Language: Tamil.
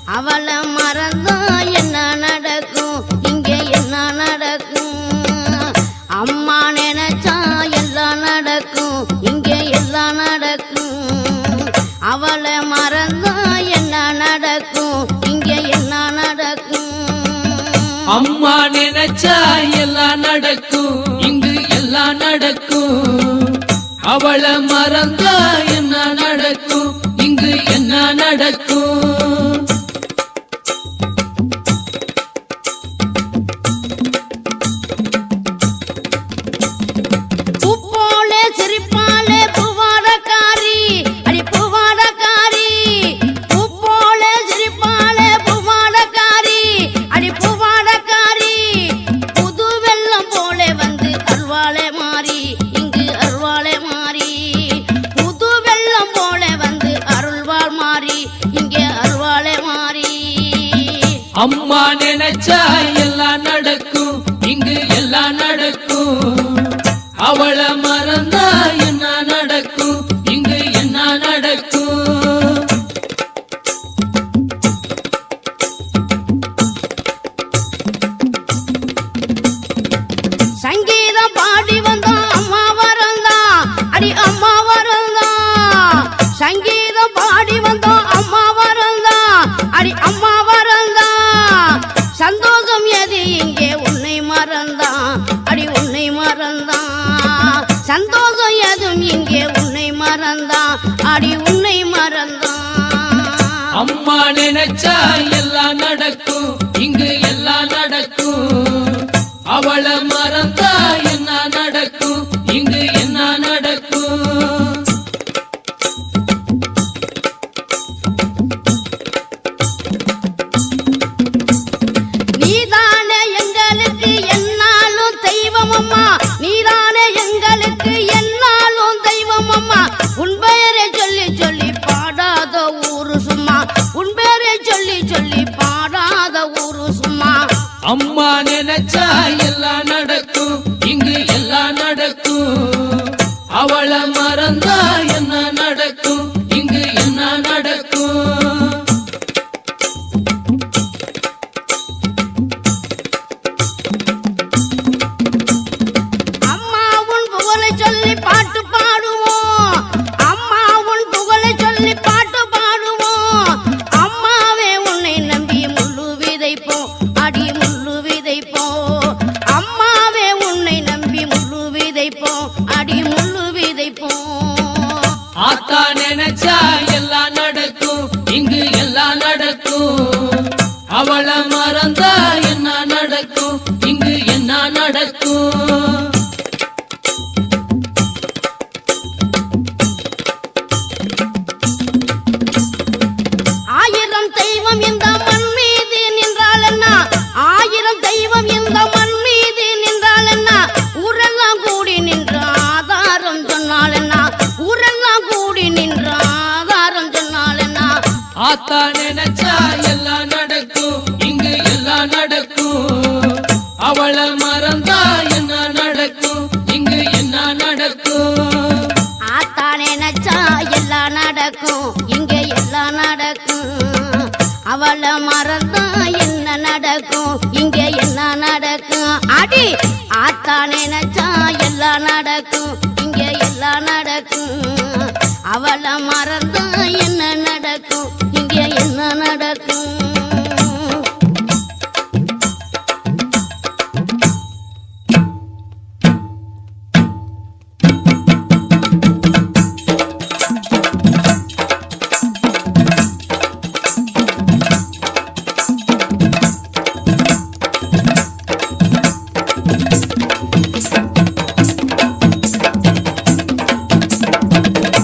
அவளை மறந்தா என்ன நடக்கும், இங்கே என்ன நடக்கும்? அம்மா நினைச்சா எல்லாம் நடக்கும், இங்கே எல்லாம் நடக்கும். அவளை மறந்தா என்ன நடக்கும், இங்கே என்ன நடக்கும்? அம்மா நினைச்சா எல்லாம் நடக்கும், இங்கு எல்லாம் நடக்கும். அவளை மறந்தா என்ன நடக்கும், இங்கு என்ன நடக்கும்? பூப்போலே சிரிப்பாலே பூவாடக்காரி, அடி பூவாடக்காரி. பூப்போலே சிரிப்பாலே பூவாடக்காரி, அடி பூவாடக்காரி. புது வெள்ளம் போலே வந்து அருள்வாளே மாறி, இங்கு அருள்வாளே மாறி. புது வெள்ளம் போலே வந்து அருள்வாள் மாறி, இங்கே அருள்வாளே மாறி. அம்மா நினைச்சா எல்லாம் நடக்கும், இங்கு எல்லாம் நடக்கும். அவளை மறந்தா என்ன நடக்கும், இங்கு என்ன நடக்கும்? சங்கீதம் பாடி வந்தோம் அம்மா வரந்தா, அடி அம்மா வரந்தா. சங்கீதம் பாடி வந்தோம் அம்மா வரந்தா, அடி அம்மா வரந்தா. சந்தோஷம் எது இங்கே உன்னை மறந்தா, அடி உன்னை மறந்தா. சந்தோஷம் எதுவும் இங்கே உன்னை மறந்தா, அடி உன்னை மறந்தா. அம்மா நினைச்சா எல்லாம் நடக்கும், இங்கு எல்லாம் நடக்கும். அவளை மறந்தா என்ன நடக்கும், இங்கு என்ன நடக்கும்? நீதானே எங்களுக்கு என்னாலும் தெய்வம் அம்மா, நீதானே எங்களுக்கு என்னாலும் தெய்வம் அம்மா. உன் பெயரை சொல்லி சொல்லி பாடாத ஊரு சும்மா, உன் பெயரை சொல்லி சொல்லி பாடாத ஊரு சும்மா. அம்மா நினைச்சா எல்லாம் நடக்கும், இங்கு எல்லாம் நடக்கும். அவளை மறந்தா என்ன நடக்கும், இங்கு என்ன நடக்கும்? அம்மா உன் புகழை சொல்லி பாட்டு பாடுவோம், அம்மா உன் புகழை சொல்லி பாட்டு பாடுவோம். அம்மாவே உன்னை நம்பி முள்ளு விதைப்போம், அடி முள்ளு விதைப்போம். அம்மாவே உன்னை நம்பி முள்ளு விதைப்போம், அடி முள்ளு விதைப்போம். ஆத்தா நினைச்சா எல்லாம் நடக்கும், இங்கு எல்லாம் நடக்கும். அவளை மறந்தா என்ன நடக்கும், இங்கு என்ன நடக்கும்? ஆயிரம் தெய்வம் இந்த மண் மீது நின்றால் என்ன, ஆயிரம் தெய்வம் இந்த மண் மீது நின்றால் என்ன? ஊரெல்லாம் கூடி நின்ற ஆதாரம் சொன்னால் என்ன, ஊரெல்லாம் கூடி நின்ற ஆதாரம் சொன்னால் என்ன? ஆத்தா நினைச்சா எல்லாம் நடக்கும், இங்கு எல்லாம் நடக்கும். அவளை மறந்தா என்ன நடக்கும், இங்கு என்ன நடக்கும்? ஆத்தா நினைச்சா எல்லாம் நடக்கும், இங்கே எல்லாம் நடக்கும். அவளை மறந்தா என்ன நடக்கும், இங்கே என்ன நடக்கும்? அடி ஆத்தா நினைச்சா எல்லாம் நடக்கும், இங்கே எல்லாம் நடக்கும். அவளை மறந்தா என்ன நடக்கும், இங்கே என்ன நடக்கும்?